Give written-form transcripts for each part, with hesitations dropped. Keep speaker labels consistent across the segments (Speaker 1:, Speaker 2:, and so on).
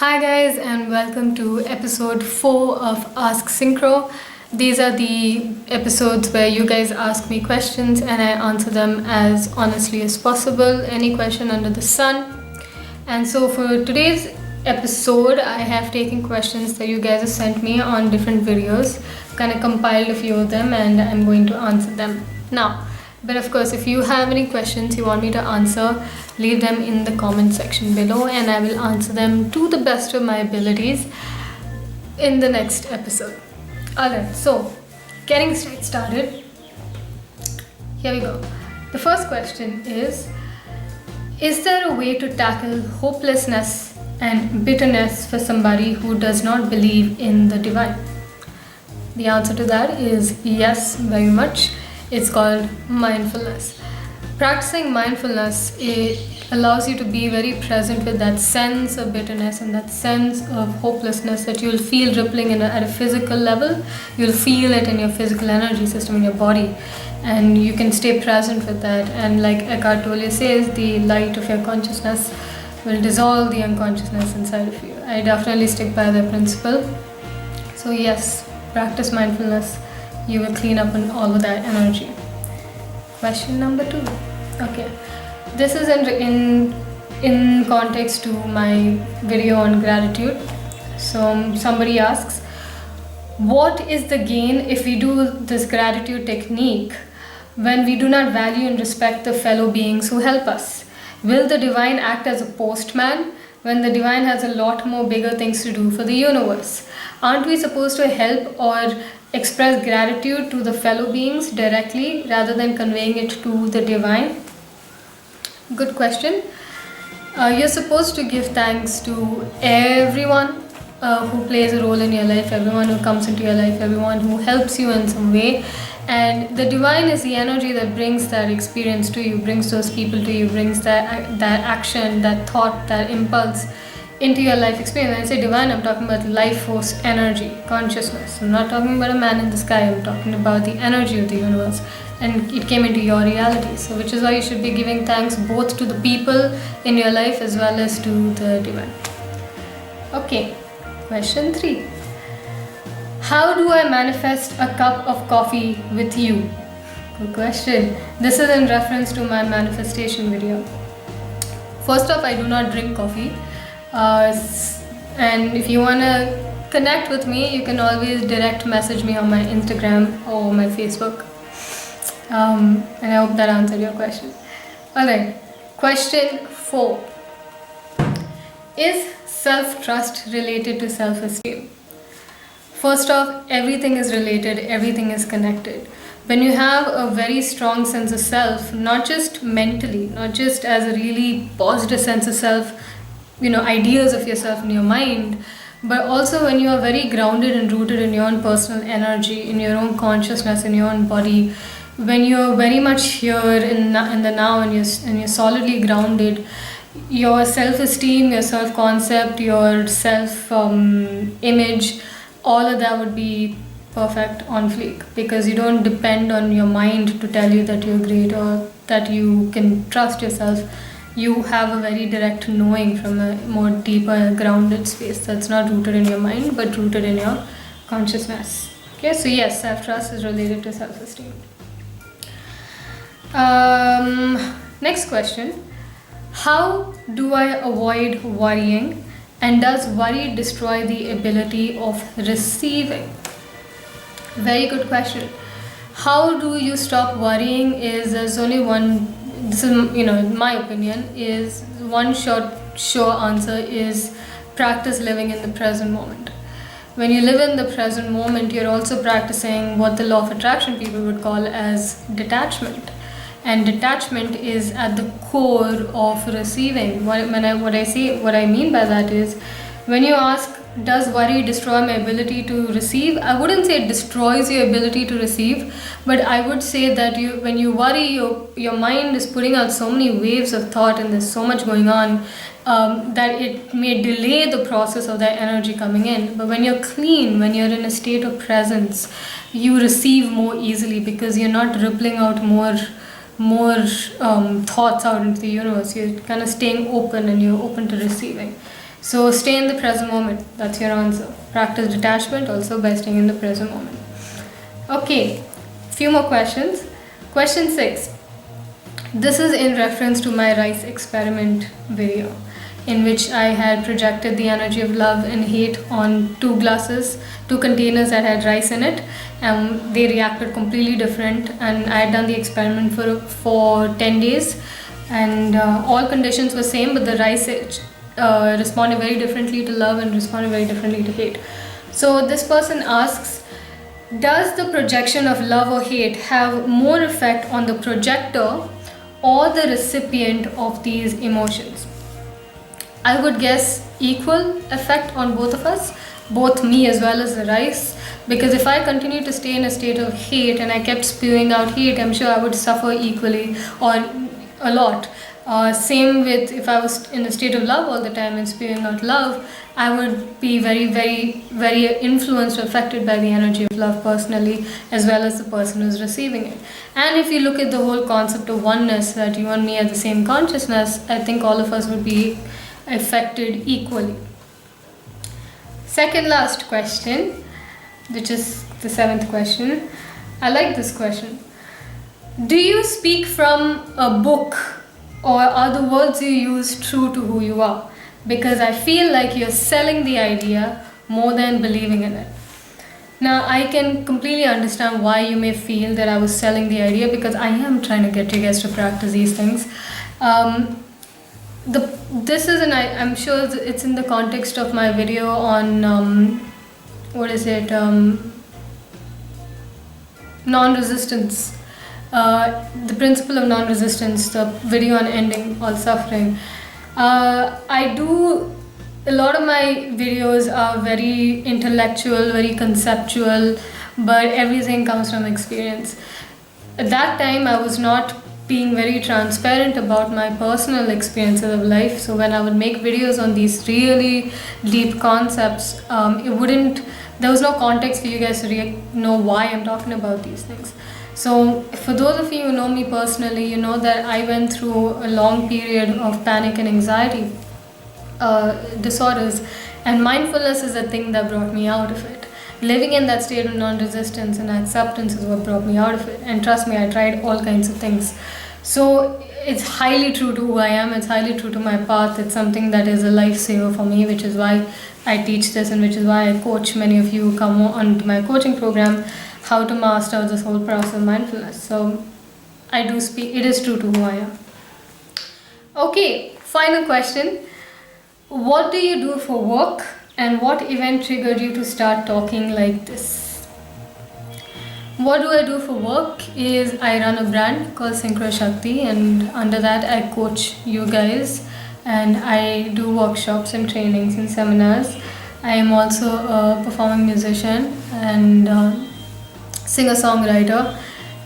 Speaker 1: Hi guys, and welcome to episode 4 of Ask Synchro. These are the episodes where you guys ask me questions and I answer them as honestly as possible. Any question under the sun. And so for today's episode, I have taken questions that you guys have sent me on different videos. Kind of compiled a few of them and I'm going to answer them now. But of course, if you have any questions you want me to answer, leave them in the comment section below and I will answer them to the best of my abilities in the next episode. Alright, so getting straight started. Here we go. The first question is there a way to tackle hopelessness and bitterness for somebody who does not believe in the divine? The answer to that is yes, very much. It's called mindfulness. Practicing mindfulness, it allows you to be very present with that sense of bitterness and that sense of hopelessness that you'll feel rippling at a physical level. You'll feel it in your physical energy system, in your body, and you can stay present with that. And like Eckhart Tolle says, the light of your consciousness will dissolve the unconsciousness inside of you. I definitely stick by that principle. So yes, practice mindfulness. You will clean up on all of that energy. Question number 2. Okay, this is in context to my video on gratitude. So somebody asks, what is the gain if we do this gratitude technique when we do not value and respect the fellow beings who help us? Will the divine act as a postman when the divine has a lot more bigger things to do for the universe? Aren't we supposed to help or express gratitude to the fellow beings directly rather than conveying it to the divine? Good question. You're supposed to give thanks to everyone who plays a role in your life, everyone who comes into your life, everyone who helps you in some way. And the divine is the energy that brings that experience to you, brings those people to you, brings that action, that thought, that impulse into your life experience. When I say divine, I'm talking about life force, energy, consciousness. I'm not talking about a man in the sky. I'm talking about the energy of the universe, and it came into your reality. So which is why you should be giving thanks both to the people in your life as well as to the divine. Okay, question 3. How do I manifest a cup of coffee with you? Good question. This is in reference to my manifestation video. First off, I do not drink coffee. And if you want to connect with me, you can always direct message me on my Instagram or my Facebook. And I hope that answered your question. Alright, question 4. Is self-trust related to self-esteem? First off, everything is related, everything is connected. When you have a very strong sense of self, not just mentally, not just as a really positive sense of self, ideas of yourself in your mind, but also when you are very grounded and rooted in your own personal energy, in your own consciousness, in your own body, when you're very much here in the now and you're solidly grounded, your self-esteem, your self-concept, your self-image, all of that would be perfect on fleek, because you don't depend on your mind to tell you that you're great or that you can trust yourself. You have a very direct knowing from a more deeper grounded space that's not rooted in your mind but rooted in your consciousness. Okay, so yes, self-trust is related to self-esteem. Next question. How do I avoid worrying, and does worry destroy the ability of receiving? Very good question. How do you stop worrying there's only one, this is, in my opinion, is one sure answer is practice living in the present moment. When you live in the present moment, you're also practicing what the law of attraction people would call as detachment. And detachment is at the core of receiving. What I mean by that is, when you ask, does worry destroy my ability to receive? I wouldn't say it destroys your ability to receive, but I would say that when you worry, your mind is putting out so many waves of thought and there's so much going on that it may delay the process of that energy coming in. But when you're clean, when you're in a state of presence, you receive more easily because you're not rippling out more thoughts out into the universe. You're kind of staying open and you're open to receiving. So stay in the present moment. That's your answer. Practice detachment also by staying in the present moment. Okay, few more questions. Question 6. This is in reference to my rice experiment video, in which I had projected the energy of love and hate on two containers that had rice in it, and they reacted completely different. And I had done the experiment for 10 days, and all conditions were same, but the rice responded very differently to love and responded very differently to hate. So this person asks, does the projection of love or hate have more effect on the projector or the recipient of these emotions? I would guess equal effect on both of us, both me as well as the rice, because if I continue to stay in a state of hate and I kept spewing out hate, I'm sure I would suffer equally or a lot. Same with if I was in a state of love all the time and spewing out love, I would be very, very, very influenced or affected by the energy of love personally, as well as the person who's receiving it. And if you look at the whole concept of oneness, that you and me are the same consciousness, I think all of us would be affected equally. Second last question, which is the 7th question. I like this question. Do you speak from a book, or are the words you use true to who you are? Because I feel like you're selling the idea more than believing in it. Now, I can completely understand why you may feel that I was selling the idea, because I am trying to get you guys to practice these things. This is I'm sure it's in the context of my video on non-resistance, the principle of non-resistance, the video on ending all suffering. A lot of my videos are very intellectual, very conceptual, but everything comes from experience. At that time, I was not being very transparent about my personal experiences of life. So when I would make videos on these really deep concepts, there was no context for you guys to know why I'm talking about these things. So for those of you who know me personally, you know that I went through a long period of panic and anxiety disorders, and mindfulness is the thing that brought me out of it. Living in that state of non-resistance and acceptance is what brought me out of it. And trust me, I tried all kinds of things. So it's highly true to who I am. It's highly true to my path. It's something that is a lifesaver for me, which is why I teach this, and which is why I coach many of you who come onto my coaching program how to master this whole process of mindfulness. So I do speak. It is true to who I am. Okay, final question. What do you do for work, and what event triggered you to start talking like this? What do I do for work is I run a brand called Synchro Shakti, and under that I coach you guys, and I do workshops and trainings and seminars. I am also a performing musician and singer-songwriter,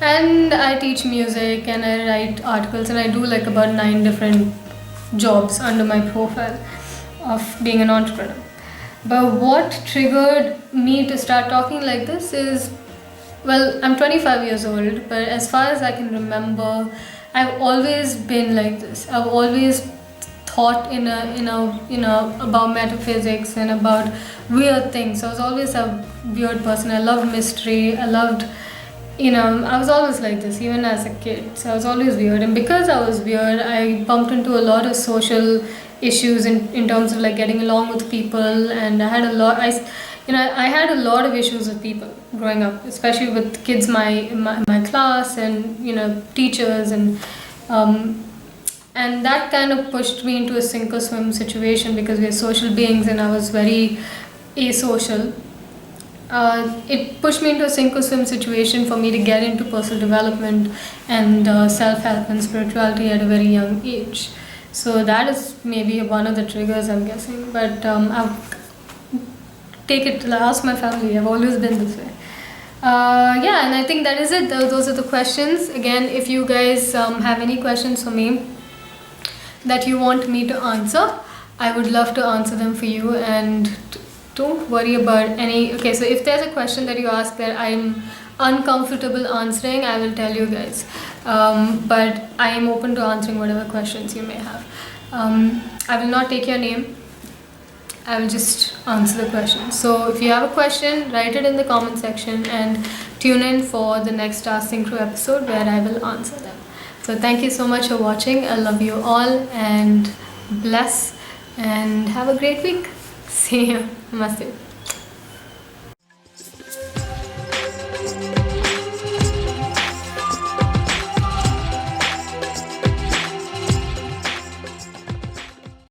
Speaker 1: and I teach music and I write articles, and I do like about 9 different jobs under my profile of being an entrepreneur. But what triggered me to start talking like this is, well, I'm 25 years old, but as far as I can remember, I've always been like this. I've always thought about metaphysics and about weird things. I was always a weird person. I loved mystery. I was always like this, even as a kid. So I was always weird. And because I was weird, I bumped into a lot of social issues in terms of like getting along with people. And I had a lot of issues with people growing up, especially with kids my class and teachers and that kind of pushed me into a sink or swim situation, because we're social beings and I was very asocial. It pushed me into a sink or swim situation for me to get into personal development and self-help and spirituality at a very young age. So that is maybe one of the triggers, I'm guessing. But ask my family. I've always been this way. And I think that is it. Those are the questions. Again, if you guys have any questions for me that you want me to answer, I would love to answer them for you, and don't worry about any. Okay, so if there's a question that you ask that I'm uncomfortable answering, I will tell you guys, but I am open to answering whatever questions you may have. I will not take your name. I will just answer the question. So if you have a question, write it in the comment section and tune in for the next Ask Synchro episode where I will answer them. So thank you so much for watching. I love you all and bless and have a great week. See you. Namaste.